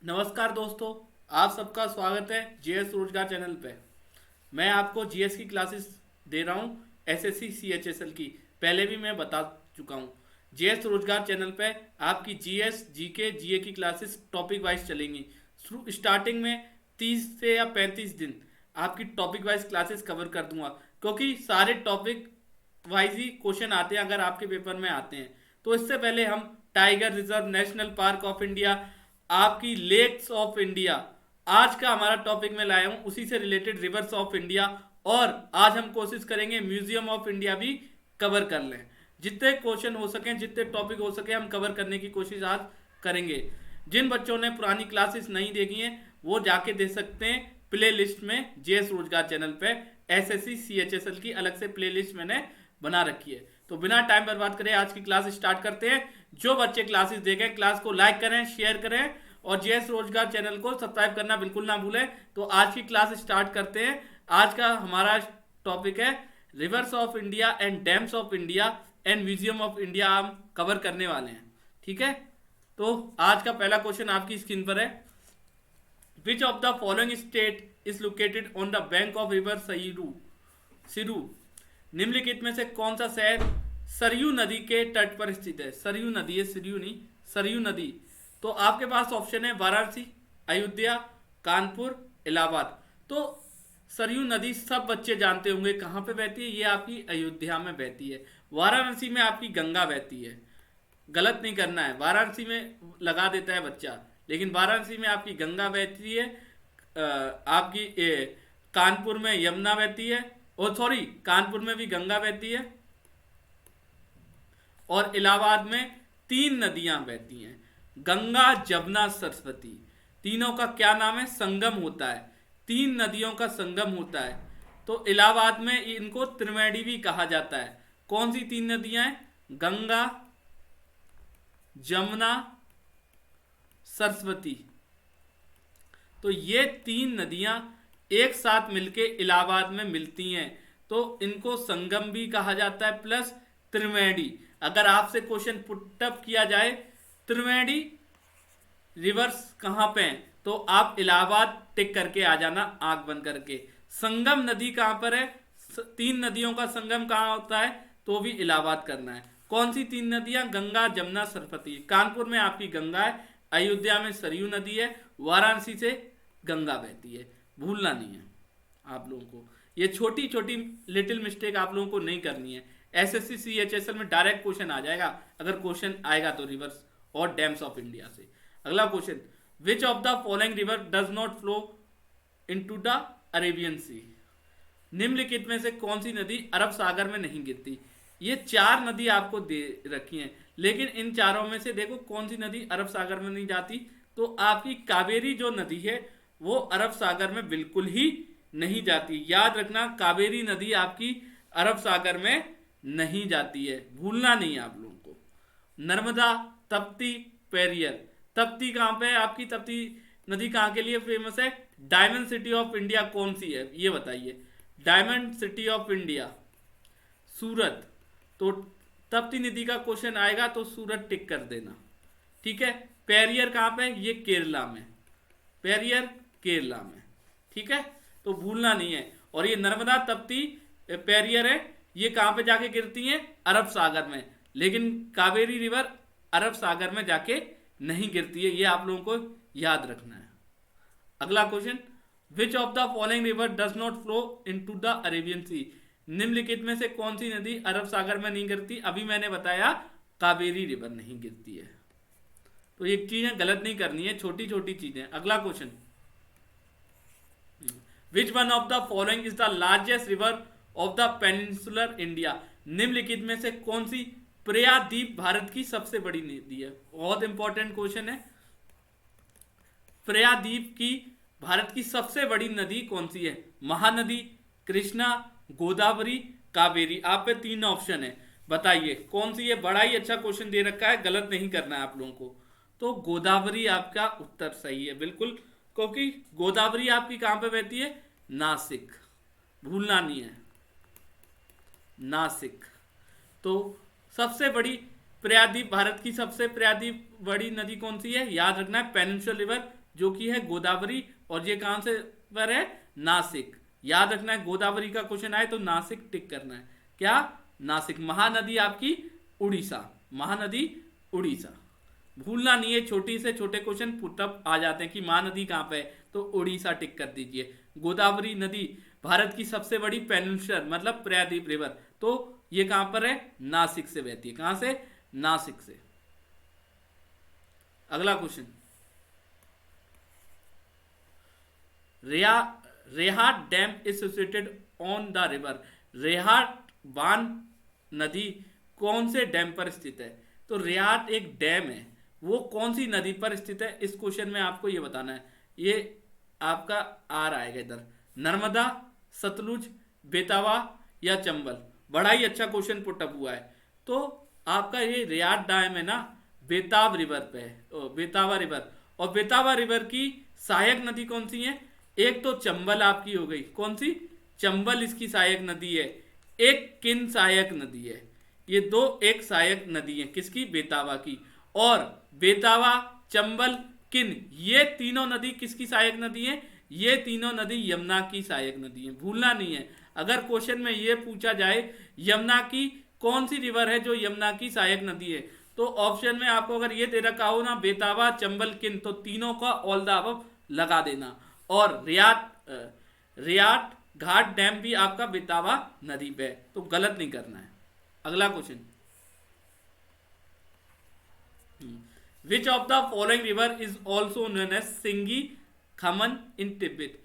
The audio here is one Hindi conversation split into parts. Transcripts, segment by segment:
नमस्कार दोस्तों, आप सबका स्वागत है जीएस रोजगार चैनल पे। मैं आपको जीएस की क्लासेस दे रहा हूँ, एसएससी सीएचएसएल की। पहले भी मैं बता चुका हूँ। जीएस रोजगार चैनल पे आपकी जीएस जीके जीए की क्लासेस टॉपिक वाइज चलेंगी। स्टार्टिंग में 30 से या 35 दिन आपकी टॉपिक वाइज क्लासेस कवर कर दूंगा, क्योंकि सारे टॉपिक वाइज ही क्वेश्चन आते हैं अगर आपके पेपर में आते हैं। तो इससे पहले हम tiger reserve, national park of India, आपकी लेक्स ऑफ इंडिया, आज का हमारा टॉपिक मैं लाया हूं, उसी से रिलेटेड रिवर्स ऑफ इंडिया। और आज हम कोशिश करेंगे म्यूजियम ऑफ इंडिया भी कवर कर लें। जितने क्वेश्चन हो सके, जितने टॉपिक हो सके, हम कवर करने की कोशिश आज करेंगे। जिन बच्चों ने पुरानी क्लासेस नहीं देखी हैं वो जाके देख सकते हैं प्ले लिस्ट में। जेएस रोजगार चैनल पे एसएससी सीएचएसएल की अलग से प्ले लिस्ट मैंने बना रखी है। तो बिना टाइम बर्बाद करे आज की क्लास स्टार्ट करते हैं। जो बच्चे क्लासेस देखें, क्लास को लाइक करें, शेयर करें और जेएस रोजगार चैनल को सब्सक्राइब करना बिल्कुल ना भूलें। तो आज की क्लास स्टार्ट करते हैं। आज का हमारा टॉपिक है reverse of India and dams of India and museum of India, हम कवर करने वाले हैं। ठीक है, तो आज का पहला क्वेश्चन आपकी स्क्रीन पर है। Which of the following state is located on the bank of river Siru? निम्नलिखित में से कौन सा शहर सरयू नदी के तट पर स्थित है? सरयू नदी है, सरयू नहीं, सरयू नदी। तो आपके पास ऑप्शन है वाराणसी, अयोध्या, कानपुर, इलाहाबाद। तो सरयू नदी सब बच्चे जानते होंगे कहाँ पे बहती है। ये आपकी अयोध्या में बहती है। वाराणसी में आपकी गंगा बहती है। गलत नहीं करना है, वाराणसी में लगा देता है बच्चा, लेकिन वाराणसी में आपकी गंगा बहती है। आपकी कानपुर में यमुना बहती है, और सॉरी, कानपुर में भी गंगा बहती है। और इलाहाबाद में 3 नदियां बहती हैं, गंगा, जमुना, सरस्वती। तीनों का क्या नाम है? संगम होता है। 3 नदियों का संगम होता है। तो इलाहाबाद में इनको त्रिवेणी भी कहा जाता है। कौन सी 3 नदियां हैं? गंगा, जमुना, सरस्वती। तो ये 3 नदियां एक साथ मिलके इलाहाबाद में मिलती हैं, तो इनको संगम भी कहा जाता है, प्लस त्रिवेणी। अगर आपसे क्वेश्चन पुटअप किया जाए त्रिवेणी रिवर्स कहां पे है, तो आप इलाहाबाद टिक करके आ जाना, आंख बंद करके। संगम नदी कहां पर है? 3 नदियों का संगम कहां होता है? तो भी इलाहाबाद करना है। कौन सी 3 नदियां? गंगा, जमुना, सरस्वती। कानपुर में आपकी गंगा है, अयोध्या में सरयू नदी है, वाराणसी से गंगा बहती है। भूलना नहीं है आप लोगों को। ये छोटी छोटी लिटिल मिस्टेक आप लोगों को नहीं करनी है। एसएससी सीएचएसएल में डायरेक्ट क्वेश्चन आ जाएगा, अगर क्वेश्चन आएगा तो रिवर्स और डैम्स ऑफ इंडिया से। अगला question, which of the following river does not flow into the Arabian sea? निम्नलिखित में से कौन सी नदी अरब सागर में नहीं गिरती? ये 4 नदी आपको दे रखी हैं, लेकिन इन चारों में से देखो कौन सी नदी अरब सागर में नहीं जाती। तो आपकी कावेरी जो नदी है वो अरब सागर में बिल्कुल ही नहीं जाती। याद रखना, कावेरी नदी आपकी अरब सागर में नहीं जाती है, भूलना नहीं है आप लोगों को। नर्मदा, तप्ती, पेरियर। तप्ती कहाँ पे है आपकी? तप्ती नदी कहाँ के लिए फेमस है? डायमंड सिटी ऑफ इंडिया कौन सी है ये बताइए? डायमंड सिटी ऑफ इंडिया सूरत। तो तप्ती नदी का क्वेश्चन आएगा तो सूरत टिक कर देना। ठीक है। पेरियर कहाँ पे? ये केरला में, पेरियर केरला में। ठीक है, तो भूलना नहीं है। और ये नर्मदा, तप्ती, पेरियर है, ये कहां पे जाके गिरती हैं? अरब सागर में। लेकिन कावेरी रिवर अरब सागर में जाके नहीं गिरती है, ये आप लोगों को याद रखना है। अगला question, which of the following river does not flow into the Arabian sea? निम्नलिखित में से कौन सी नदी अरब सागर में नहीं गिरती? अभी मैंने बताया कावेरी रिवर नहीं गिरती है। तो ये चीजें गलत नहीं करनी है, छोटी छोटी चीजें। अगला question, which one of the following is the largest river of the peninsular India? निम्नलिखित में से कौन सी प्रायद्वीप भारत की सबसे बड़ी नदी है? बहुत इंपॉर्टेंट क्वेश्चन है। प्रायद्वीप की भारत की सबसे बड़ी नदी कौन सी है? महानदी, कृष्णा, गोदावरी, कावेरी। आप पे 3 ऑप्शन है, बताइए कौन सी है? बड़ा ही अच्छा क्वेश्चन दे रखा है, गलत नहीं करना है आप लोगों को। तो गोदावरी आपका उत्तर सही है बिल्कुल, क्योंकि गोदावरी आपकी कहां पे बहती है? नासिक, भूलना नहीं है, नासिक। तो सबसे बड़ी प्रायद्वीप, भारत की सबसे प्रायद्वीप बड़ी नदी कौन सी है? याद रखना है, पेनिनसुलर रिवर जो कि है गोदावरी, और ये कहां से पर है, नासिक। याद रखना है, गोदावरी का क्वेश्चन आए तो नासिक टिक करना है। क्या, नासिक। महानदी आपकी उड़ीसा, महानदी उड़ीसा, भूलना नहीं है। छोटी से छोटे क्वेश्चन पुटअप आ जाते हैं कि महानदी कहां पे है, तो उड़ीसा टिक कर दीजिए। गोदावरी नदी भारत की सबसे बड़ी पेनिनसुलर मतलब प्रायद्वीप रिवर, तो ये कहां पर है, नासिक से बहती है। कहां से, नासिक से। अगला question, Rihand dam is situated on the river. Rihand बांध नदी कौन से डैम पर स्थित है, तो रेहाट एक डैम है, वो कौन सी नदी पर स्थित है, इस क्वेश्चन में आपको ये बताना है। ये आपका आर आएगा इधर, नर्मदा, सतलुज, बेतवा या चंबल। बड़ा ही अच्छा क्वेश्चन पुटअप हुआ है। तो आपका ये रेहाट डैम है ना, बेताब रिवर पे है, बेतावा रिवर। और बेतावा रिवर की सहायक नदी कौन सी है, एक तो चंबल आपकी हो गई, कौन सी, चंबल इसकी सहायक नदी है, एक किन सहायक नदी है। ये दो एक सहायक नदी है किसकी, बेतावा की। और बेतावा, चंबल, किन, ये तीनों नदी किसकी सहायक नदी है, ये तीनों नदी यमुना की सहायक नदी है, भूलना नहीं है। अगर क्वेश्चन में ये पूछा जाए यमुना की कौन सी रिवर है जो यमुना की सहायक नदी है, तो ऑप्शन में आपको अगर ये दे रखा हो ना, बेतावा, चंबल, किन, तो तीनों का ऑल द अबव लगा देना। और रियाट घाट डैम भी आपका बेतावा नदी पे है, तो गलत नहीं करना है। अगला question, which of the following river is also known as Singi Khaman in Tibet.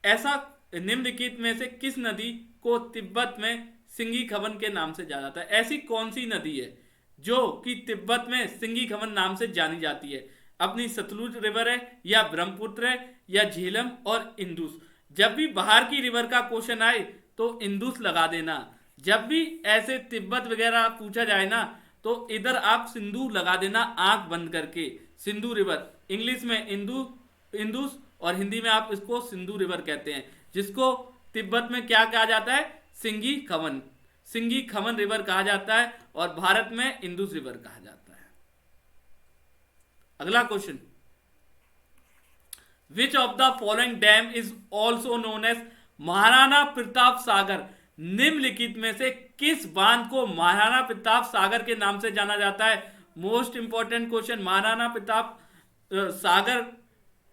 ऐसा निम्नलिखित में से किस नदी को तिब्बत में सिंगी खमन के नाम से जाना जाता है। ऐसी कौन सी नदी है जो कि तिब्बत में सिंगी खमन नाम से जानी जाती है, अपनी सतलुज रिवर है, या ब्रह्मपुत्र है, या झेलम और इंदुस। जब भी बाहर की रिवर का क्वेश्चन आए तो इंदुस लगा देना। जब भी ऐसे तिब्बत वगैरह पूछा जाए ना, तो इधर आप सिंधु लगा देना आंख बंद करके, सिंधु रिवर। इंग्लिश में इंदुस और हिंदी में आप इसको सिंधु रिवर कहते हैं, जिसको तिब्बत में क्या कहा जाता है, सिंगी खमन, सिंगी खमन रिवर कहा जाता है, और भारत में इंदुस रिवर कहा जाता है। अगला question, which of the following dam is also known as Maharana Pratap Sagar. निम्नलिखित में से किस बांध को महाराणा प्रताप सागर के नाम से जाना जाता है। Most important question, Maharana Pratap Sagar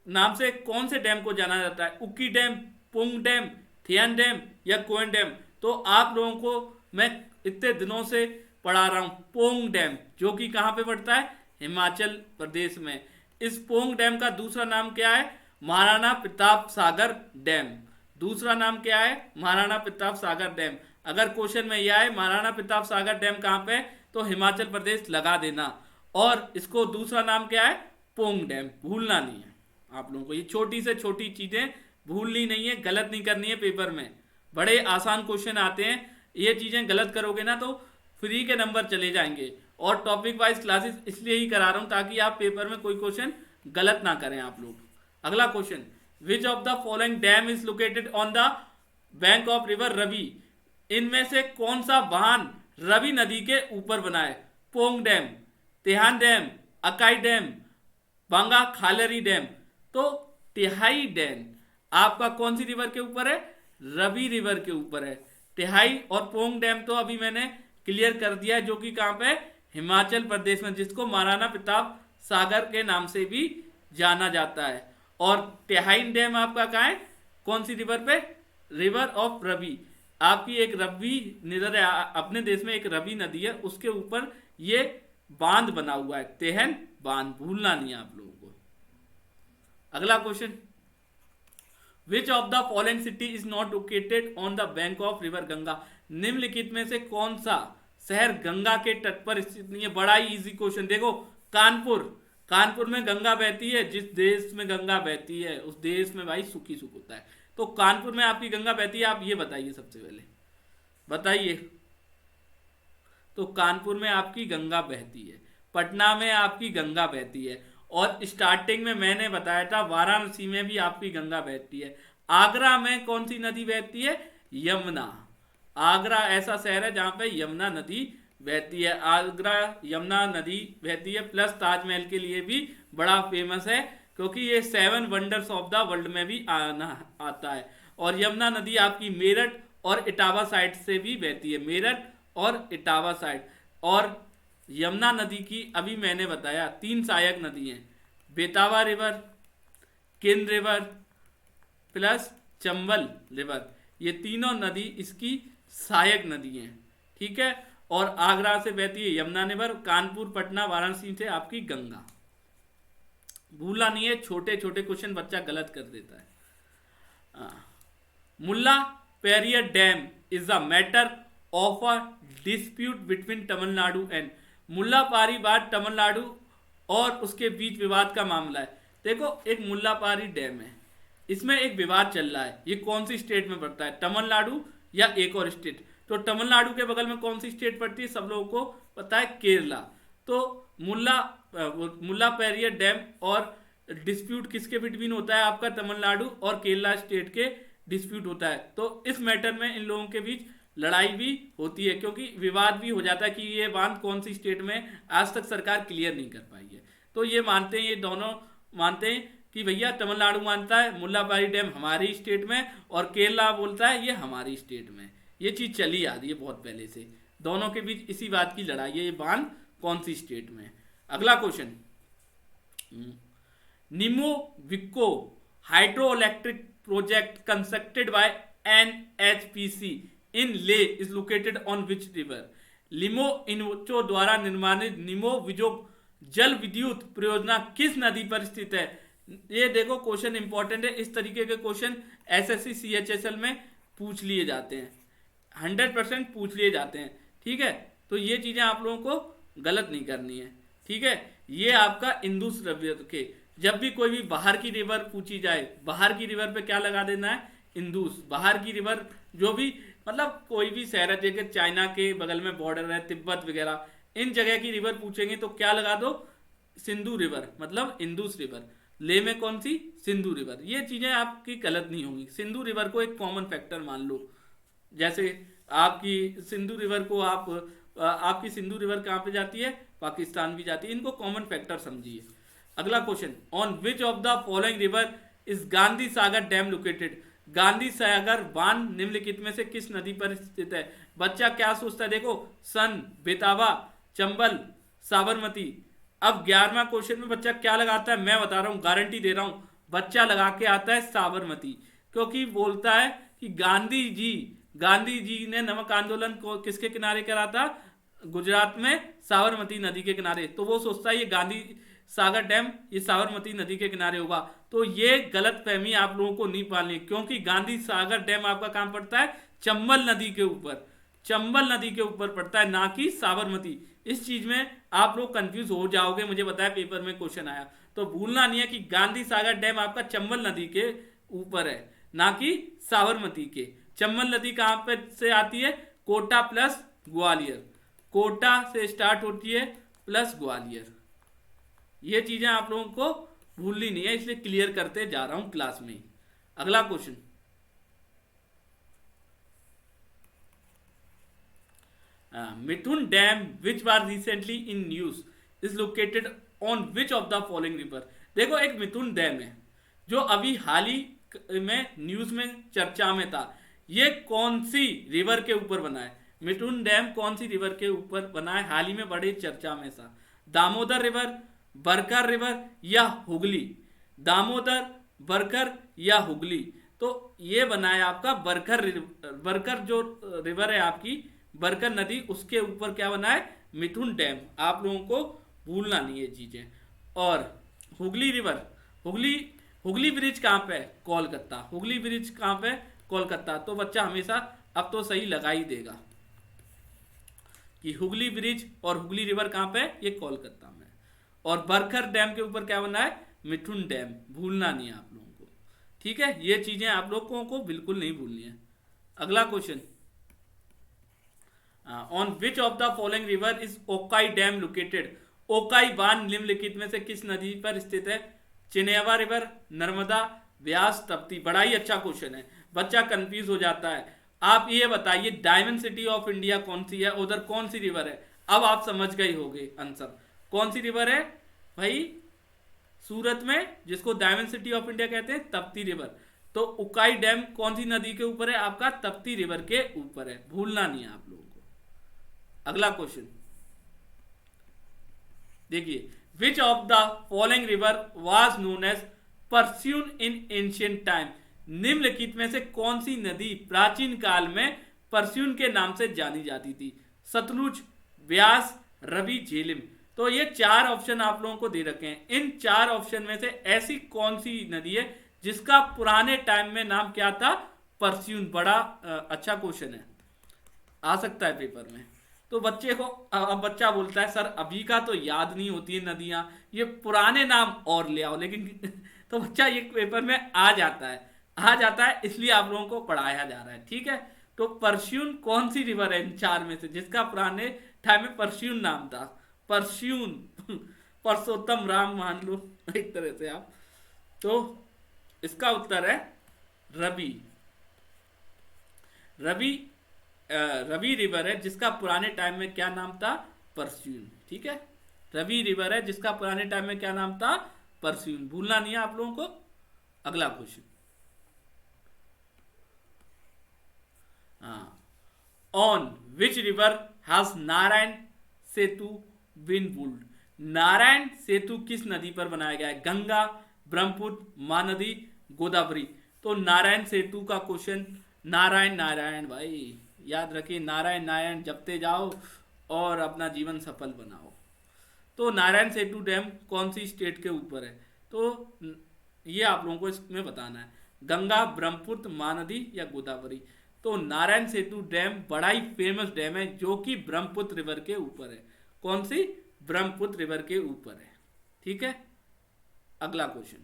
नाम से कौन से डैम को जाना जाता है, Ukai dam, Pong dam, Thein dam या कोयन डैम। तो आप लोगों को मैं इतने दिनों से पढ़ा रहा हूं, पोंग डैम, जो कि कहां पे पड़ता है, हिमाचल प्रदेश में। इस पोंग डैम का दूसरा नाम क्या है, महाराणा प्रताप सागर डैम। दूसरा नाम क्या है, महाराणा प्रताप सागर डैम। अगर क्वेश्चन में यह है महाराणा प्रताप सागर डैम कहां पे, तो हिमाचल प्रदेश लगा देना। और इसको दूसरा नाम क्या है, पोंग डैम, भूलना नहीं है आप लोगों को। ये छोटी से छोटी चीजें भूलनी नहीं है, गलत नहीं करनी है। पेपर में बड़े आसान क्वेश्चन आते हैं, ये चीजें गलत करोगे ना तो फ्री के नंबर चले जाएंगे। और टॉपिक वाइज क्लासेस इसलिए ही करा रहा हूं ताकि आप पेपर में कोई क्वेश्चन गलत ना करें आप लोग। अगला question, which of the following dam is located on the bank of river Ravi. इनमें से कौन सा बांध रवि नदी के ऊपर बना है, Pong dam, Thein dam, Ukai dam, बांगा खालरी डैम। तो तिहाई डैम आपका कौन सी रिवर के ऊपर है, रवि रिवर के ऊपर है। तिहाई और पोंग डैम तो अभी मैंने क्लियर कर दिया है, जो कि कहां पे, हिमाचल प्रदेश में, जिसको महाराणा प्रताप सागर के नाम से भी जाना जाता है। और तिहाई डैम आपका कहां है, कौन सी रिवर पे, रिवर ऑफ रवि। आपकी एक रवि नदी है, अपने देश में एक रवि नदी है, उसके ऊपर ये बांध बना हुआ है, तेहन बांध, भूलना नहीं है आप लोगों को। अगला question, which of the following city is not located on the bank of river Ganga. निम्नलिखित में से कौन सा शहर गंगा के तट पर स्थित नहीं है। बड़ा ही इजी क्वेश्चन, देखो कानपुर, कानपुर में गंगा बहती है। जिस देश में गंगा बहती है उस देश में भाई सुख ही सुख होता है। तो कानपुर में आपकी गंगा बहती है, आप ये बताइए, सबसे पहले बताइए। तो कानपुर में आपकी गंगा बहती है, पटना में आपकी गंगा बहती है, और स्टार्टिंग में मैंने बताया था वाराणसी में भी आपकी गंगा बहती है। आगरा में कौन सी नदी बहती है, यमुना। आगरा ऐसा शहर है जहां पे यमुना नदी बहती है, आगरा यमुना नदी बहती है। प्लस ताजमहल के लिए भी बड़ा फेमस है क्योंकि ये 7 वंडर्स ऑफ द वर्ल्ड में भी आना आता है। और यमुना नदी आपकी मेरठ और इटावा साइड से भी बहती है, मेरठ और इटावा साइड। और यमुना नदी की अभी मैंने बताया 3 सहायक नदी हैं, बेतावा रिवर, केन रिवर प्लस चंबल रिवर, ये तीनों नदी इसकी सहायक नदी हैं, ठीक है। और आगरा से बहती है यमुना रिवर, कानपुर, पटना, वाराणसी से आपकी गंगा। भूलना नहीं है, छोटे छोटे क्वेश्चन बच्चा गलत कर देता है। Mulla Periyar dam is a matter of a dispute between Tamil Nadu and, Mulla Periyar बांध तमिलनाडु और उसके बीच विवाद का मामला है। देखो एक मुल्ला पारी डैम है, इसमें एक विवाद चल रहा है, ये कौन सी स्टेट में पड़ता है, तमिलनाडु या एक और स्टेट। तो तमिलनाडु के बगल में कौन सी स्टेट पड़ती है, सब लोगों को पता है, केरला। तो मुल्ला पेरियर डैम और डिस्प्यूट किसके बिटवीन होता है, आपका तमिलनाडु और केरला स्टेट के डिस्प्यूट होता है। तो इस मैटर में इन लोगों के बीच लड़ाई भी होती है, क्योंकि विवाद भी हो जाता है कि ये बांध कौन सी स्टेट में, आज तक सरकार क्लियर नहीं कर पाई है। तो ये मानते हैं, ये दोनों मानते हैं कि भैया तमिलनाडु मानता है मुल्लापेरी डैम हमारी स्टेट में, और केरला बोलता है ये हमारी स्टेट में। ये चीज चली आ रही है बहुत पहले से, दोनों के बीच इसी बात की लड़ाई है, ये बांध कौन सी स्टेट में। अगला क्वेश्चन, निमो विक्को hydro electric project constructed by NHPC in Leh is located on which river. लिमो इनवोचो द्वारा निर्माणित निमो विजो जल विद्युत परियोजना किस नदी पर स्थित है। ये देखो क्वेश्चन इंपॉर्टेंट है, इस तरीके के क्वेश्चन SSC CHSL में पूछ लिए जाते हैं, 100% पूछ लिए जाते हैं, ठीक है। तो ये चीजें आप लोगों को गलत नहीं करनी है, ठीक है। ये आपका इंदुस रिवर के, जब भी कोई भी बाहर की रिवर पूछी जाए, बाहर की रिवर पे क्या लगा देना है, इंदुस। बाहर की रिवर जो भी मतलब कोई भी शहर है, जैसे चाइना के बगल में बॉर्डर है, तिब्बत वगैरह, इन जगह की रिवर पूछेंगे तो क्या लगा दो, सिंधु रिवर, मतलब इंदुस रिवर। ले में कौन सी, सिंधु रिवर। ये चीजें आपकी गलत नहीं होंगी, सिंधु रिवर को एक कॉमन फैक्टर मान लो। जैसे आपकी सिंधु रिवर को आपकी सिंधु रिवर कहाँ पे जाती है, पाकिस्तान भी जाती है, इनको कॉमन फैक्टर समझिए। अगला question, on which of the following river is Gandhi Sagar dam located. Gandhi Sagar बांध निम्नलिखित में से किस नदी पर स्थित है। बच्चा क्या सोचता है, देखो सन, बेतावा, चंबल, साबरमती। अब 11वां क्वेश्चन में बच्चा क्या लगाता है, मैं बता रहा हूं, गारंटी दे रहा हूं, बच्चा लगा के आता है साबरमती, क्योंकि बोलता है कि गांधी जी ने नमक आंदोलन को किसके किनारे करा था, गुजरात में साबरमती नदी के किनारे। तो वो सोचता है ये गांधी सागर डैम ये साबरमती नदी के किनारे होगा। तो ये गलत फहमी आप लोगों को नहीं पालनी, क्योंकि गांधी सागर डैम आपका कहां पड़ता है, चंबल नदी के ऊपर, चंबल नदी के ऊपर पड़ता है, ना कि साबरमती। इस चीज में आप लोग कंफ्यूज हो जाओगे, मुझे बताया पेपर में क्वेश्चन आया। तो भूलना नहीं है कि गांधी सागर डैम आपका चंबल नदी के ऊपर है, ना कि साबरमती के। चंबल नदी कहां पे से आती है, कोटा प्लस ग्वालियर, कोटा से स्टार्ट होती है प्लस ग्वालियर। ये चीजें आप लोगों को भूलनी नहीं है, इसलिए क्लियर करते जा रहा हूं क्लास में। अगला question, Mithun dam which was recently in news is located on which of the following river. देखो एक मिथुन डैम है जो अभी हाल ही में न्यूज में चर्चा में था, ये कौन सी रिवर के ऊपर बना है, मिथुन डैम कौन सी रिवर के ऊपर बना है, हाल ही में बड़ी चर्चा में था। दामोदर रिवर, बरकर रिवर या हुगली, दामोदर, बरकर या हुगली। तो ये बना है आपका बरकर जो रिवर है आपकी बरकर नदी, उसके ऊपर क्या बना है, मिथुन डैम। आप लोगों को भूलना नहीं है चीजें। और हुगली रिवर, हुगली ब्रिज कहां पे है, कोलकाता। हुगली ब्रिज कहां पे, कोलकाता। तो बच्चा हमेशा अब तो सही लगा ही देगा कि हुगली ब्रिज और हुगली रिवर कहां पे है, ये कोलकाता में। और बरकर डैम के ऊपर क्या बना है, मिथुन डैम। भूलना नहीं है आप लोगों को, ठीक है। ये चीजें आप लोगों को बिल्कुल नहीं भूलनी है। अगला question, on which of the following river is Ukai dam located. Ukai बांध निम्नलिखित में से किस नदी पर स्थित है, चिनेवा रिवर, नर्मदा, व्यास, तप्ती। बड़ा ही अच्छा क्वेश्चन है, बच्चा कंफ्यूज हो जाता है। आप ये बताइए डायमंड सिटी ऑफ इंडिया कौन सी है, उधर कौन सी रिवर है। अब आप समझ गए होंगे आंसर, कौन सी रिवर है भाई, सूरत में, जिसको डायमंड सिटी ऑफ इंडिया कहते हैं, तप्ती रिवर। तो उकाई डैम कौन सी नदी के ऊपर है? आपका तप्ती रिवर के ऊपर है, भूलना नहीं है आप लोगों को। अगला क्वेश्चन देखिए, which of the following river was known as Parushni in ancient time? निम्नलिखित में से कौन सी नदी प्राचीन काल में परस्यून के नाम से जानी जाती थी? सतलुज, व्यास, रवि, झेलम। तो ये चार ऑप्शन आप लोगों को दे रखे हैं। इन चार ऑप्शन में से ऐसी कौन सी नदी है जिसका पुराने टाइम में नाम क्या था? परस्यून। बड़ा अच्छा क्वेश्चन है, आ सकता है पेपर में। तो बच्चे को, अब बच्चा बोलता है सर अभी का तो याद नहीं होती है नदियां, ये पुराने नाम और ले आओ। लेकिन तो बच्चा ये पेपर में आ जाता है, इसलिए आप लोगों को पढ़ाया जा रहा है, ठीक है। तो परस्यून कौन सी रिवर है इन चार में से जिसका पुराने टाइम में परस्यून नाम था? परस्यून परसोत्तम राम मान लो एक तरह से आप। तो इसका उत्तर है रवि। रवि रिवर है जिसका पुराने टाइम में क्या नाम था? परस्यून, ठीक है। रवि रिवर है जिसका पुराने टाइम में क्या नाम था? परस्यून। भूलना नहीं है आप लोगों को। अगला question, on which river has Narayan Setu been build? Narayan Setu किस नदी पर बनाया गया है? गंगा, ब्रह्मपुत्र, महानदी, गोदावरी। तो नारायण सेतु का क्वेश्चन, नारायण नारायण भाई याद रखिए, नारायण नारायण जपते जाओ और अपना जीवन सफल बनाओ। तो नारायण सेतु डैम कौन सी स्टेट के ऊपर है? तो ये आप लोगों को इसमें बताना है, गंगा, ब्रह्मपुत्र, महानदी या गोदावरी। तो नारायण सेतु डैम बड़ा ही फेमस डैम है जो कि ब्रह्मपुत्र रिवर के ऊपर है। कौन सी? ब्रह्मपुत्र रिवर के ऊपर है, ठीक है। अगला question,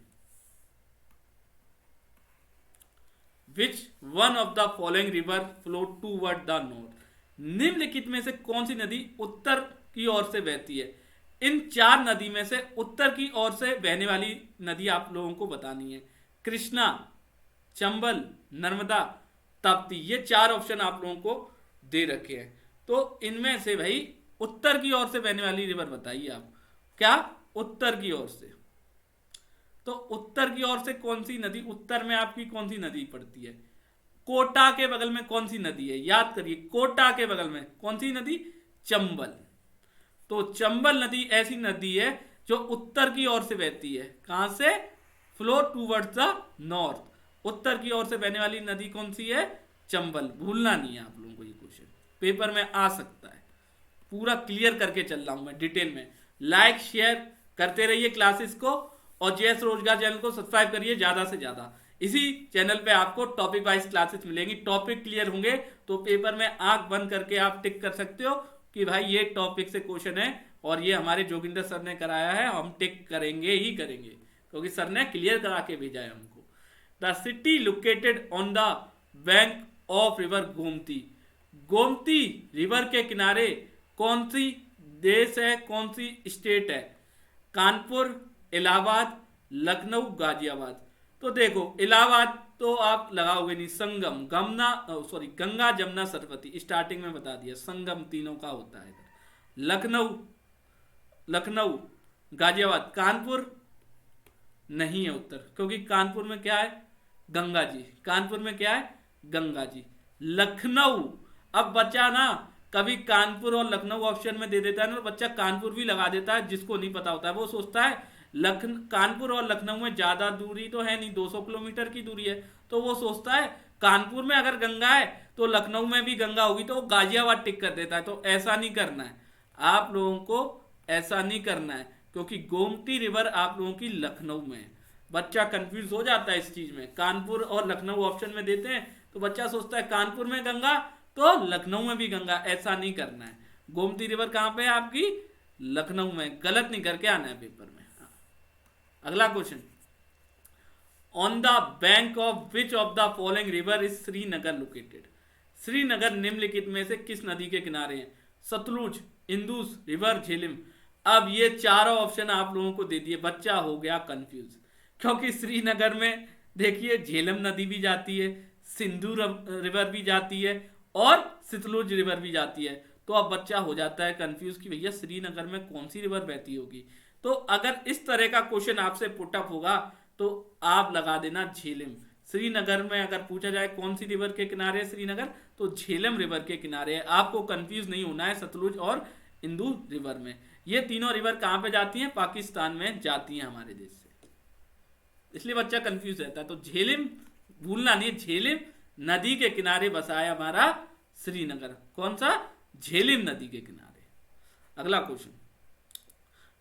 which one of the following river flow toward the north? निम्नलिखित में से कौन सी नदी उत्तर की ओर से बहती है? इन चार नदी में से उत्तर की ओर से बहने वाली नदी आप लोगों को बतानी है। कृष्णा, चंबल, नर्मदा, ताप्ती। ये चार ऑप्शन आप लोगों को दे रखे हैं। तो इनमें से भाई उत्तर की ओर से बहने वाली रिवर बताइए आप। क्या? उत्तर की ओर से। तो उत्तर की ओर से कौन सी नदी, उत्तर में आपकी कौन सी नदी पड़ती है? कोटा के बगल में कौन सी नदी है? याद करिए, कोटा के बगल में कौन सी नदी? चंबल। तो चंबल नदी ऐसी नदी है जो उत्तर की ओर से बहती है। कहां से? Flow towards the north. उत्तर की ओर से बहने वाली नदी कौन सी है? चंबल। भूलना नहीं है आप लोगों को, ये क्वेश्चन पेपर में आ सकता है। पूरा क्लियर करके चल रहा हूं मैं डिटेल में। लाइक शेयर करते रहिए क्लासेस को, और जेएस रोजगार चैनल को सब्सक्राइब करिए ज्यादा से ज्यादा। इसी चैनल पे आपको टॉपिक वाइज क्लासेस मिलेंगी। टॉपिक क्लियर होंगे तो पेपर में आंख बंद करके आप टिक कर सकते हो कि भाई ये टॉपिक से क्वेश्चन है और ये हमारे जोगिंदर सर ने कराया है, हम टिक करेंगे ही करेंगे क्योंकि सर ने क्लियर करा के भेजा है हमको। The city located on the bank of river Gomti. Gomti river के किनारे कौन सी देश है, कौन सी स्टेट है? कानपुर, इलाहाबाद, लखनऊ, गाजियाबाद। तो देखो इलाहाबाद तो आप लगाओगे नहीं, संगम, गंगा जमुना सरस्वती स्टार्टिंग में बता दिया, संगम तीनों का होता है। लखनऊ, गाजियाबाद, कानपुर नहीं है उत्तर, क्योंकि कानपुर में क्या है? गंगा जी। कानपुर में क्या है? गंगा जी। लखनऊ, अब बच्चा ना कभी कानपुर और लखनऊ ऑप्शन में दे देता है ना, तो बच्चा कानपुर भी लगा देता है। जिसको नहीं पता होता है वो सोचता है कानपुर और लखनऊ में ज्यादा दूरी तो है नहीं, 200 किलोमीटर की दूरी है, तो वो सोचता है कानपुर में अगर गंगा है तो लखनऊ में भी गंगा होगी, तो वो गाजियाबाद टिक कर देता है। तो ऐसा नहीं करना है आप लोगों को, ऐसा नहीं करना है, क्योंकि गोमती रिवर आप लोगों की लखनऊ में है। बच्चा कंफ्यूज हो जाता है इस चीज में, कानपुर और लखनऊ ऑप्शन में देते हैं तो बच्चा सोचता है कानपुर में गंगा तो लखनऊ में भी गंगा। ऐसा नहीं करना है। गोमती रिवर कहां पे है आपकी? लखनऊ में। गलत नहीं करके आना है पेपर में। अगला question, on the bank of which of the following river is Srinagar located? Srinagar निम्नलिखित में से किस नदी के किनारे है? सतलुज, इंदुस, रिवर, झेलम। अब ये चारों ऑप्शन आप लोगों को दे दिए, बच्चा हो गया कंफ्यूज, क्योंकि श्रीनगर में देखिए झेलम नदी भी जाती है, सिंधु रिवर भी जाती है और सतलुज रिवर भी जाती है। तो अब बच्चा हो जाता है कंफ्यूज कि भैया श्रीनगर में कौन सी रिवर बहती होगी। तो अगर इस तरह का क्वेश्चन आपसे पुटअप होगा तो आप लगा देना झेलम। श्रीनगर में अगर पूछा जाए कौन सी रिवर के किनारे है श्रीनगर, तो झेलम रिवर के किनारे है। आपको कंफ्यूज नहीं होना है सतलुज और इंदु रिवर में। ये तीनों रिवर कहां पे जाती हैं? पाकिस्तान में जाती हैं हमारे देश से, इसलिए बच्चा कंफ्यूज रहता है। तो झेलम भूलना नहीं, झेलम नदी के किनारे बसा है हमारा श्रीनगर। कौन सा? झेलम नदी के किनारे। अगला question,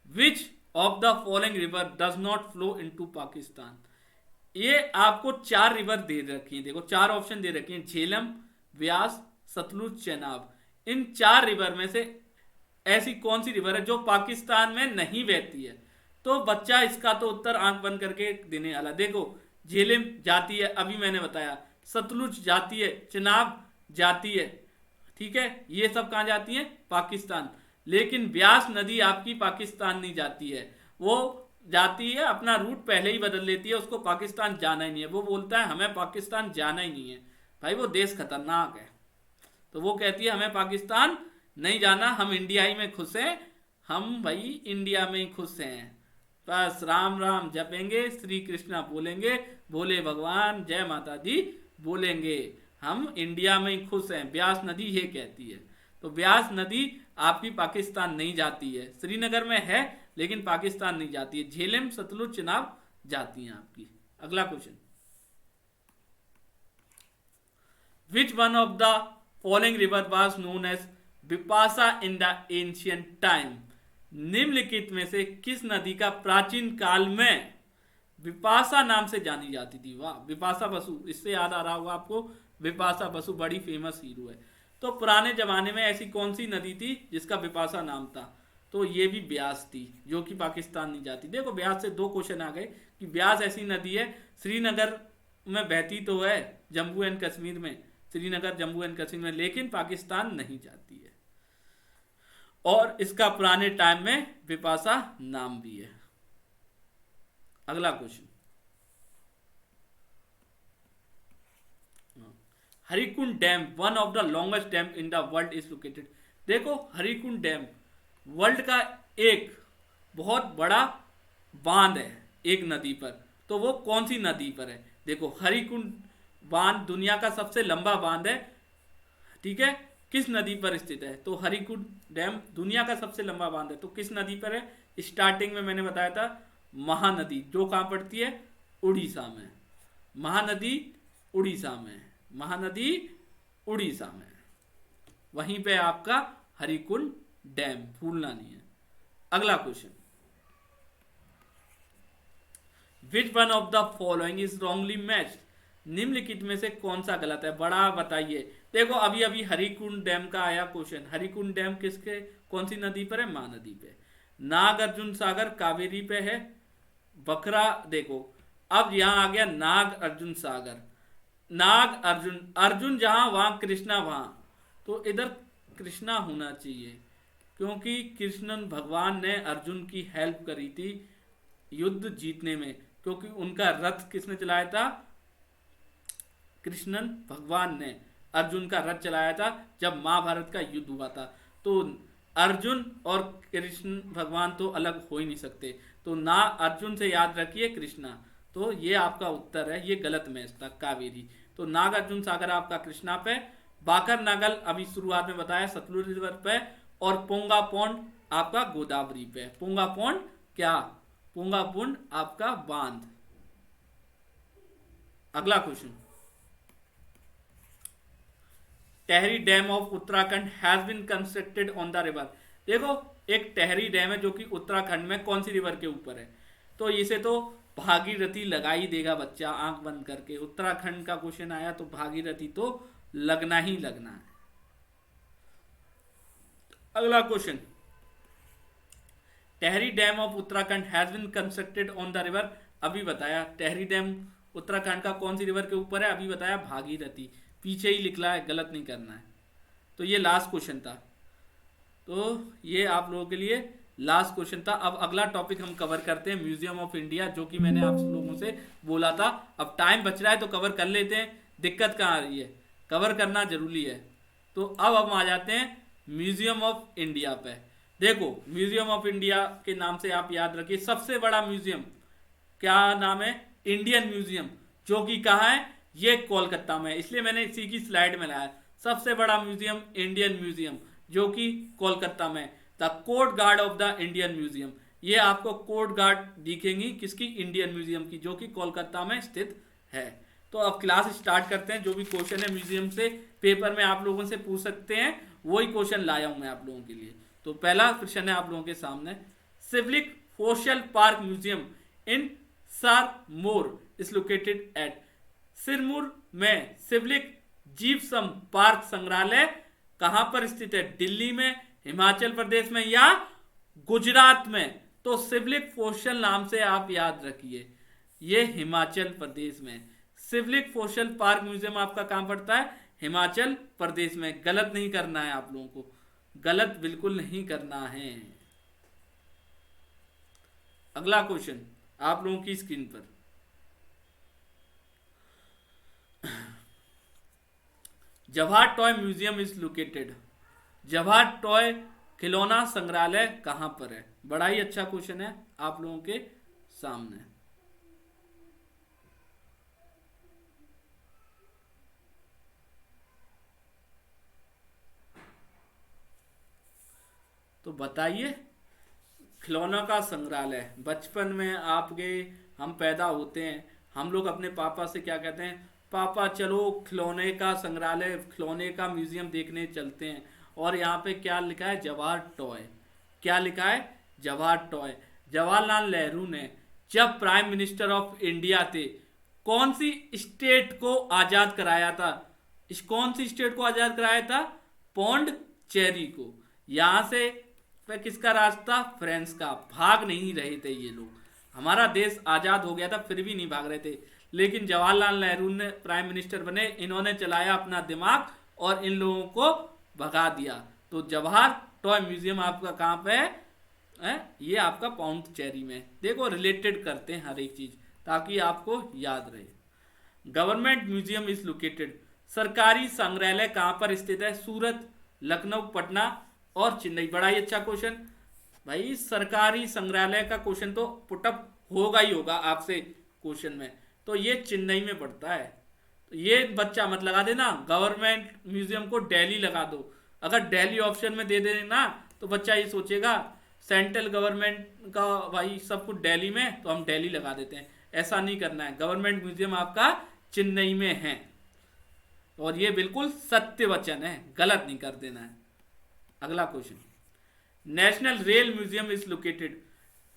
which of the following river does not flow into Pakistan. ये आपको 4 रिवर दे रखी है, देखो 4 ऑप्शन दे रखे हैं, झेलम, व्यास, सतलुज, चेनाब। इन 4 रिवर में से ऐसी कौन सी रिवर है जो पाकिस्तान में नहीं बहती है? तो बच्चा इसका तो उत्तर आंख बंद करके देने वाला। देखो झेलम जाती है, अभी मैंने बताया, सतलुज जाती है, चेनाब जाती है, ठीक है, ये सब कहां जाती है? पाकिस्तान। लेकिन व्यास नदी आपकी पाकिस्तान नहीं जाती है, वो जाती है, अपना रूट पहले ही बदल लेती है, उसको पाकिस्तान जाना ही नहीं है। वो बोलता है हमें पाकिस्तान जाना ही नहीं है, भाई वो देश खतरनाक है, तो वो कहती है हमें पाकिस्तान नहीं जाना, हम इंडिया ही में खुश हैं, हम भाई इंडिया में ही खुश हैं, बस राम राम जपेंगे, श्री कृष्णा बोलेंगे, भोले भगवान जय माता दी बोलेंगे, हम इंडिया में ही खुश हैं। व्यास नदी ये कहती है। तो व्यास नदी आपकी पाकिस्तान नहीं जाती है, श्रीनगर में है लेकिन पाकिस्तान नहीं जाती है। झेलम, सतलुज, चेनाब जाती हैं आपकी। अगला question, which one of the following river was known as Vipasha in the ancient time. निम्नलिखित में से किस नदी का प्राचीन काल में विपाशा नाम से जानी जाती थी? वाह, विपाशा बसु, इससे याद आ रहा होगा आपको, विपाशा बसु बड़ी फेमस हीरो है। तो पुराने जमाने में ऐसी कौन सी नदी थी जिसका विपाशा नाम था? तो ये भी ब्यास थी, जो कि पाकिस्तान नहीं जाती। देखो ब्यास से 2 क्वेश्चन आ गए कि ब्यास ऐसी नदी है, श्रीनगर में बहती तो है, जम्मू एंड कश्मीर में, श्रीनगर जम्मू एंड कश्मीर में, लेकिन पाकिस्तान नहीं जाती है, और इसका पुराने टाइम में विपाशा नाम भी है। अगला question, Harikund dam one of the longest dam in the world is located. देखो हरिकुंड डैम वर्ल्ड का एक बहुत बड़ा बांध है एक नदी पर, तो वो कौन सी नदी पर है? देखो हरिकुंड बांध दुनिया का सबसे लंबा बांध है, ठीक है, किस नदी पर स्थित है? तो हरिकुंड डैम दुनिया का सबसे लंबा बांध है, तो किस नदी पर है? स्टार्टिंग में मैंने बताया था महानदी, जो कहां पड़ती है? उड़ीसा में। महानदी उड़ीसा में, महानदी उड़ीसा में, वहीं पे आपका हरिकुंड डैम, भूलना नहीं है। अगला question, which one of the following is wrongly matched. निम्नलिखित में से कौन सा गलत है? बड़ा बताइए। देखो अभी अभी हरिकुंड डैम का आया क्वेश्चन, हरिकुंड डैम किसके, कौन सी नदी पर है? महानदी पे। नागार्जुन सागर कावेरी पे है। बकरा, देखो अब यहां आ गया नाग अर्जुन सागर, नाग अर्जुन, अर्जुन जहां वहां कृष्णा वहां, तो इधर कृष्णा होना चाहिए, क्योंकि कृष्णन भगवान ने अर्जुन की हेल्प करी थी युद्ध जीतने में, क्योंकि उनका रथ किसने चलाया था? कृष्णन भगवान ने अर्जुन का रथ चलाया था जब महाभारत का युद्ध हुआ था। तो अर्जुन और कृष्ण भगवान तो अलग हो ही नहीं सकते, तो ना अर्जुन से याद रखिए कृष्णा, तो ये आपका उत्तर है, ये गलत मैच था कावेरी। तो नागार्जुन सागर आपका कृष्णा पे, बाकर नागल अभी शुरुआत में बताया सतलुज रिवर पे, और पोंगा पौंड आपका गोदावरी पे। पोंगा पौंड क्या? पोंगा पुंड आपका बांध। अगला question, Tehri dam of Uttarakhand has been constructed on the river. देखो एक टेहरी डैम है जो कि उत्तराखंड में कौन सी रिवर के ऊपर है? तो इसे तो भागीरथी लगा ही देगा बच्चा आंख बंद करके, उत्तराखंड का क्वेश्चन आया तो भागीरथी तो लगना ही लगना है। अगला question, Tehri dam of Uttarakhand has been constructed on the river. अभी बताया टेहरी डैम उत्तराखंड का कौन सी रिवर के ऊपर है? अभी बताया भागीरथी, पीछे ही लिखला है, गलत नहीं करना है। तो ये लास्ट क्वेश्चन था, तो ये आप लोगों के लिए लास्ट क्वेश्चन था। अब अगला टॉपिक हम कवर करते हैं म्यूजियम ऑफ इंडिया, जो कि मैंने आप लोगों से बोला था। अब टाइम बच रहा है तो कवर कर लेते हैं, दिक्कत कहाँ आ रही है, कवर करना जरूरी है। तो अब हम आ जाते हैं म्यूजियम ऑफ इंडिया पे। देखो म्यूजियम ऑफ इंडिया के नाम से आप याद रखिए, सबसे बड़ा म्यूजियम क्या नाम है? इंडियन म्यूजियम, जो कि कहाँ है? ये कोलकाता में है। इसलिए मैंने इसी की स्लाइड में लाया, सबसे बड़ा म्यूजियम इंडियन म्यूजियम, जो कि कोलकाता में। The court guard of the Indian museum, ये आपको कोर्ट गार्ड दिखेंगी किसकी? इंडियन म्यूजियम की, जो कि कोलकाता में स्थित है। तो अब क्लास स्टार्ट करते हैं। जो भी क्वेश्चन है म्यूजियम से पेपर में आप लोगों से पूछ सकते हैं, वही क्वेश्चन लाया हूं मैं आप लोगों के लिए। तो पहला क्वेश्चन है आप लोगों के सामने, Shivalik fossil park museum in Sirmaur is located at. Sirmaur में सिविलिक जीवसम पार्क संग्रहालय कहां पर स्थित है? दिल्ली में, हिमाचल प्रदेश में, या गुजरात में? तो सिविलिक फोशल नाम से आप याद रखिए, ये हिमाचल प्रदेश में। सिविलिक फोशल पार्क म्यूजियम आपका कहां पड़ता है? हिमाचल प्रदेश में। गलत नहीं करना है आप लोगों को, गलत बिल्कुल नहीं करना है। अगला क्वेश्चन आप लोगों की स्क्रीन पर, Jawahar toy museum is located. Jawahar toy खिलौना संग्रहालय कहां पर है? बड़ा ही अच्छा क्वेश्चन है आप लोगों के सामने। तो बताइए, खिलौना का संग्रहालय, बचपन में आपके हम पैदा होते हैं, हम लोग अपने पापा से क्या कहते हैं? पापा चलो खिलौने का संग्रहालय, खिलौने का म्यूजियम देखने चलते हैं। और यहाँ पे क्या लिखा है? जवाहर टॉय। क्या लिखा है? जवाहर टॉय। जवाहरलाल नेहरू ने जब प्राइम मिनिस्टर ऑफ इंडिया थे, कौन सी स्टेट को आजाद कराया था? कौन सी स्टेट को आजाद कराया था? पौंडचेरी को। यहां से किसका राज था? फ्रांस का। भाग नहीं रहे थे ये लोग, हमारा देश आजाद हो गया था फिर भी नहीं भाग रहे थे। लेकिन जवाहरलाल नेहरू ने प्राइम मिनिस्टर बने, इन्होंने चलाया अपना दिमाग और इन लोगों को भगा दिया। तो जवाहर टॉय म्यूजियम आपका कहाँ पे है? ये आपका पौंडचेरी में। देखो रिलेटेड करते हैं हर एक चीज ताकि आपको याद रहे। गवर्नमेंट म्यूजियम इज लोकेटेड, सरकारी संग्रहालय कहाँ पर स्थित है? सूरत, लखनऊ, पटना और चेन्नई। बड़ा ही अच्छा क्वेश्चन भाई, सरकारी संग्रहालय का क्वेश्चन तो पुटअप होगा ही होगा आपसे क्वेश्चन में। तो ये चेन्नई में पड़ता है, तो ये बच्चा मत लगा देना, गवर्नमेंट म्यूजियम को दिल्ली लगा दो। अगर दिल्ली ऑप्शन में दे देना तो बच्चा ये सोचेगा सेंट्रल गवर्नमेंट का भाई सब कुछ दिल्ली में, तो हम दिल्ली लगा देते हैं। ऐसा नहीं करना है, गवर्नमेंट म्यूजियम आपका चेन्नई में है और ये बिल्कुल सत्य वचन है, गलत नहीं कर देना है। अगला question, national rail museum is located,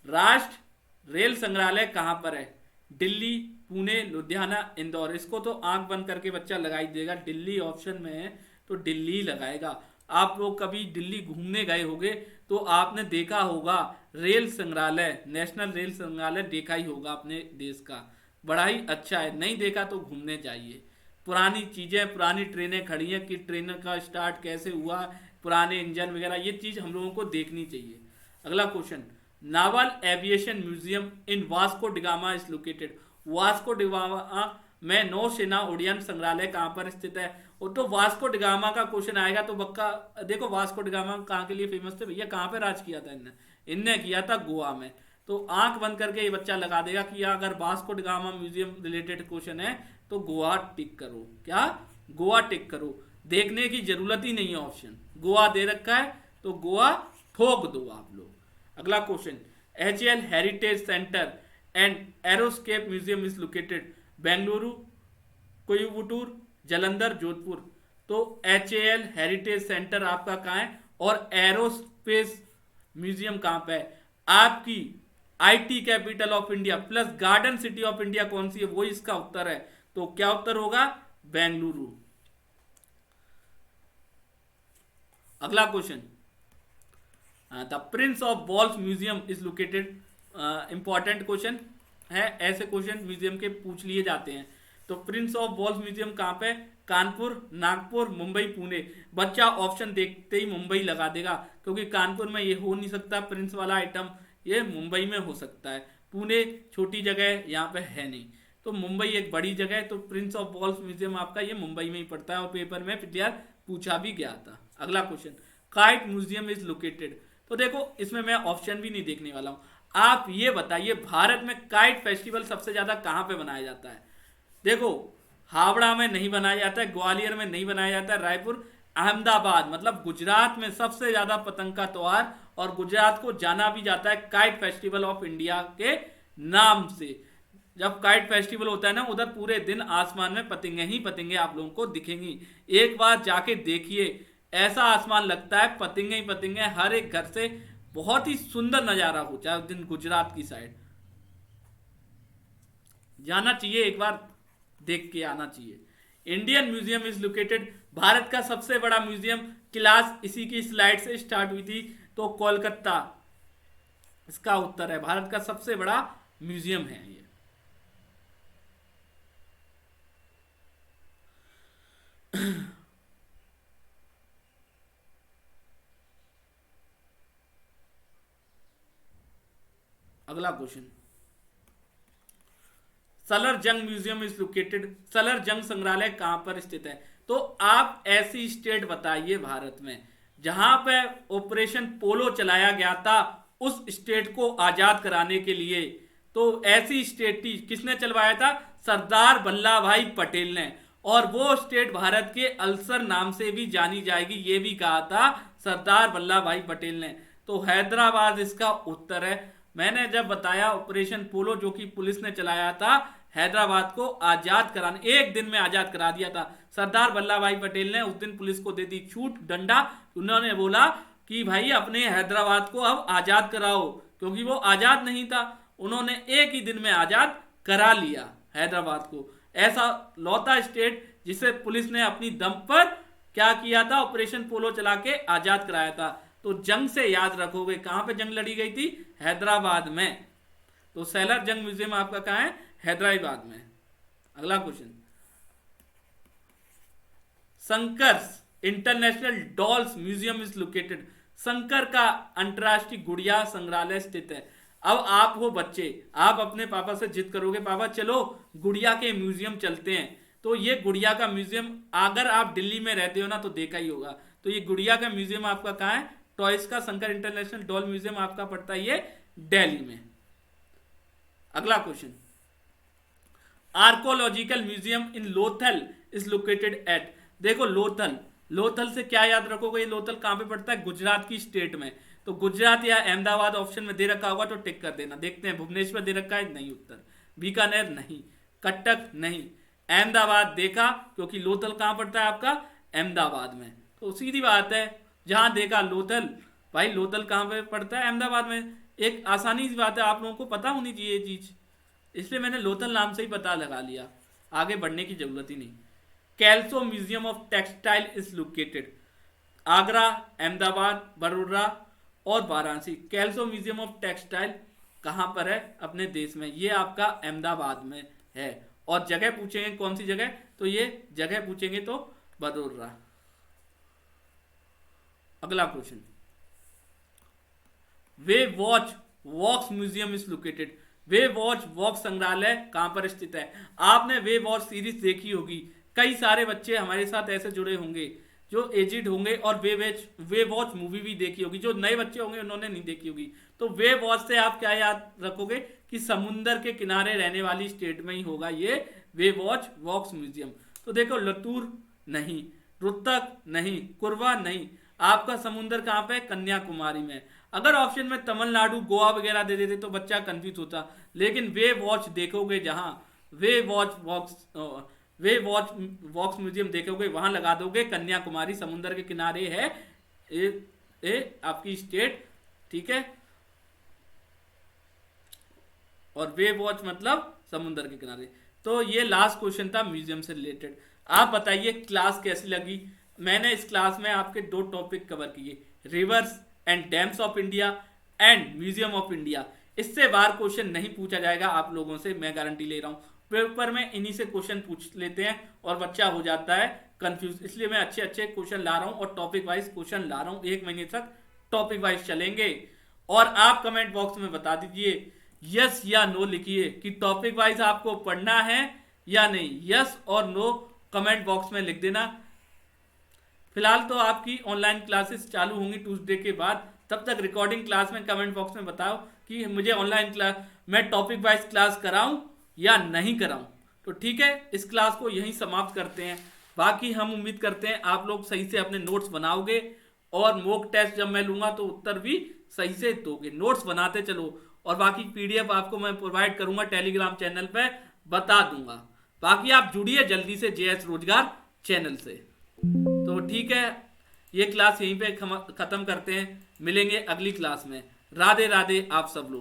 राष्ट्र रेल संग्रहालय कहां पर है? दिल्ली, पुणे, लुधियाना, इंदौर। इसको तो आंख बंद करके बच्चा लगाई देगा, दिल्ली ऑप्शन में है तो दिल्ली लगाएगा। आप लोग कभी दिल्ली घूमने गए होंगे तो आपने देखा होगा रेल संग्रहालय, नेशनल रेल संग्रहालय देखा ही होगा अपने देश का, बड़ा ही अच्छा है। नहीं देखा तो घूमने जाइए, पुरानी चीजें, पुरानी ट्रेनें खड़ी हैं कि ट्रेन का स्टार्ट कैसे हुआ, पुराने इंजन वगैरह, ये चीज हम लोगों को देखनी चाहिए। अगला question, novel aviation museum in Vasco da Gama is located. Vasco da Gama में नौसेना उड्डयन संग्रहालय कहां पर स्थित है? और तो वास्को डिगामा का क्वेश्चन आएगा तो पक्का देखो, वास्को डिगामा कहां के लिए फेमस थे भैया? कहां पे राज किया था इनने किया था गोवा में। तो आंख बंद करके ये बच्चा लगा देगा कि अगर Vasco da Gama museum related question है तो गोवा टिक करो। क्या? गोवा टिक करो, देखने की जरूरत ही नहीं है ऑप्शन, गोवा दे रखा है तो गोवा ठोक दो आप लोग। अगला question, HAL heritage centre and aerospace museum is located, Bengaluru, Coimbatore, Jalandhar, Jodhpur. तो HAL हेरिटेज सेंटर आपका कहाँ है और एरोस्पेस म्यूजियम कहां पे है? आपकी IT capital of India plus garden city of India कौन सी है? वो इसका उत्तर है। तो क्या उत्तर होगा? बेंगलुरु। अगला question, the Prince of walls museum is located. Important question है, ऐसे क्वेश्चन म्यूजियम के पूछ लिए जाते हैं। तो प्रिंस ऑफ वॉल्स म्यूजियम कहां पे? कानपुर, नागपुर, मुंबई, पुणे। बच्चा ऑप्शन देखते ही मुंबई लगा देगा क्योंकि कानपुर में ये हो नहीं सकता प्रिंस वाला आइटम, ये मुंबई में हो सकता है। पुणे छोटी जगह यहाँ पे है नहीं, तो मुंबई एक बड़ी जगह है। तो प्रिंस ऑफ वॉल्स म्यूजियम आपका ये मुंबई में ही पड़ता है और पेपर में पिछले पूछा भी गया था। अगला question, kite museum is located. तो तो देखो इसमें मैं ऑप्शन भी नहीं देखने वाला हूं, आप ये बताइए भारत में काइट फेस्टिवल सबसे ज्यादा कहां पे मनाया जाता है। देखो हावड़ा में नहीं बनाया जाता है, ग्वालियर में नहीं बनाया जाता है, रायपुर, अहमदाबाद, मतलब गुजरात में सबसे ज्यादा पतंग का त्योहार, और गुजरात को जाना भी जाता है काइट फेस्टिवल ऑफ इंडिया के नाम से। जब काइट फेस्टिवल होता है ना, उधर पूरे दिन आसमान में पतंगे ही पतंगे आप लोगों को दिखेंगी। एक बार जाके देखिए, ऐसा आसमान लगता है पतंगे ही पतंगे हर एक घर से, बहुत ही सुंदर नजारा हो जाए उस दिन गुजरात की साइड। जाना चाहिए, एक बार देख के आना चाहिए। Indian museum is located, Bharat का सबसे बड़ा म्यूजियम, क्लास इसी की स्लाइड से स्टार्ट हुई थी, तो कोलकाता इसका उत्तर है। भारत का सबसे बड़ा म्यूजियम है ये। अगला क्वेश्चन, सलर जंग म्यूजियम इज लोकेटेड, सलर जंग संग्रहालय कहां पर स्थित है। तो आप ऐसी स्टेट बताइए भारत में जहां पे ऑपरेशन पोलो चलाया गया था उस स्टेट को आजाद कराने के लिए। तो ऐसी स्टेट थी, किसने चलवाया था, सरदार वल्लभ भाई पटेल ने। और वो स्टेट भारत के अल्सर नाम से भी जानी जाएगी, ये भी कहा था सरदार वल्लभ भाई पटेल ने। तो हैदराबाद इसका उत्तर है। मैंने जब बताया ऑपरेशन पोलो जो कि पुलिस ने चलाया था, हैदराबाद को आजाद कराने, एक दिन में आजाद करा दिया था। सरदार वल्लभ भाई पटेल ने उस दिन पुलिस को दे दी छूट, डंडा। उन्होंने बोला कि भाई अपने हैदराबाद को अब आजाद कराओ, क्योंकि वो आजाद नहीं था। उन्होंने एक ही दिन में आजाद करा लिया हैदराबाद को। ऐसा लौता स्टेट जिसे पुलिस ने अपनी दम पर क्या किया था, ऑपरेशन पोलो चला के आजाद कराया था। तो जंग से याद रखोगे, कहां पे जंग लड़ी गई थी, हैदराबाद में। तो सैलर जंग म्यूजियम आपका कहां है, हैदराबाद में। अगला question, Shankar's international dolls museum is located, Shankar का अंतरराष्ट्रीय गुड़िया संग्रहालय स्थित है। अब आप हो बच्चे, आप अपने पापा से जिद करोगे, पापा चलो गुड़िया के म्यूजियम चलते हैं। तो ये गुड़िया का म्यूजियम, अगर आप दिल्ली में रहते हो ना तो देखा ही होगा। तो ये गुड़िया का म्यूजियम आपका कहां है, टॉयज का शंकर इंटरनेशनल डॉल म्यूजियम आपका पड़ता है ये दिल्ली में। अगला question, archaeological museum in Lothal is located eight. देखो लोथल, लोथल से क्या याद रखोगे, ये लोथल कहां पे पड़ता है, गुजरात की स्टेट में। तो गुजरात या अहमदाबाद ऑप्शन में दे रखा होगा तो टिक कर देना। देखते हैं, भुवनेश्वर दे रखा है, नहीं उत्तर। बीकानेर नहीं, कटक नहीं, अहमदाबाद देखा, क्योंकि लोथल कहां पड़ता है आपका, अहमदाबाद में। तो सीधी बात है, जहां देखा लोथल, भाई लोथल कहां पे पड़ता है, अहमदाबाद में। एक आसानी सी बात है, आप लोगों को पता होनी चाहिए ये चीज, इसलिए मैंने लोथल नाम से ही पता लगा लिया, आगे बढ़ने की जरूरत ही नहीं। Calico museum of textile is located, Agra, Ahmedabad, Vadodara और Varanasi. Calico museum of textile कहां पर है, अपने देश में, ये आपका अहमदाबाद में है। और जगह पूछेंगे कौन सी जगह, तो ये जगह पूछेंगे तो बड़ोदरा। अगला question, where watch wax museum is located, वे वॉच वॉक संग्रहालय कहां पर स्थित है। आपने वे वॉच सीरीज देखी होगी, कई सारे बच्चे हमारे साथ ऐसे जुड़े होंगे जो एजिड होंगे, और वे वॉच मूवी भी देखी होगी। जो नए बच्चे होंगे उन्होंने नहीं देखी होगी। तो वे वॉच से आप क्या याद रखोगे कि समुंदर के किनारे रहने वाली स्टेट में ही होगा ये वे वॉच वॉक्स म्यूजियम। तो देखो लतूर नहीं, रोहतक नहीं, कुरवा नहीं, आपका समुंदर कहां पे, कन्याकुमारी में। अगर ऑप्शन में तमिलनाडु, गोवा वगैरह दे देते तो बच्चा कंफ्यूज होता, लेकिन वे वॉच देखोगे जहां, वे वॉच वॉक्स म्यूजियम देखोगे वहां लगा दोगे कन्याकुमारी, समुद्र के किनारे है आपकी स्टेट, ठीक है। और वे वॉच मतलब समुद्र के किनारे। तो ये लास्ट क्वेश्चन था म्यूजियम से रिलेटेड। आप बताइए क्लास कैसी लगी। मैंने इस क्लास में आपके दो टॉपिक कवर किए, reverse and dams of India and museum of India. इससे बाहर क्वेश्चन नहीं पूछा जाएगा आप लोगों से, मैं गारंटी ले रहा हूं। पेपर में इन्हीं से क्वेश्चन पूछ लेते हैं और बच्चा हो जाता है कंफ्यूज, इसलिए मैं अच्छे अच्छे क्वेश्चन ला रहा हूं और टॉपिक वाइज क्वेश्चन ला रहा हूं। 1 महीने तक टॉपिक वाइज चलेंगे। और आप कमेंट बॉक्स में बता दीजिए, यस या नो लिखिए कि टॉपिक वाइज आपको पढ़ना है या नहीं। यस और नो कमेंट बॉक्स में लिख देना। फिलहाल तो आपकी ऑनलाइन क्लासेस चालू होंगी ट्यूसडे के बाद, तब तक रिकॉर्डिंग क्लास में कमेंट बॉक्स में बताओ कि मुझे ऑनलाइन क्लास मैं टॉपिक वाइज क्लास कराऊं या नहीं कराऊं। तो ठीक है, इस क्लास को यहीं समाप्त करते हैं। बाकी हम उम्मीद करते हैं आप लोग सही से अपने नोट्स बनाओगे और मॉक टेस्ट जब मैं लूंगा तो उत्तर भी सही से दोगे। नोट्स बनाते चलो और बाकी पीडीएफ आपको मैं प्रोवाइड करूंगा टेलीग्राम चैनल पे, बता दूंगा। बाकी आप जुड़िए जल्दी से जेएस रोजगार चैनल से। तो ठीक है, ये क्लास यहीं पे खत्म करते हैं, मिलेंगे अगली क्लास में। राधे राधे आप सब लोग।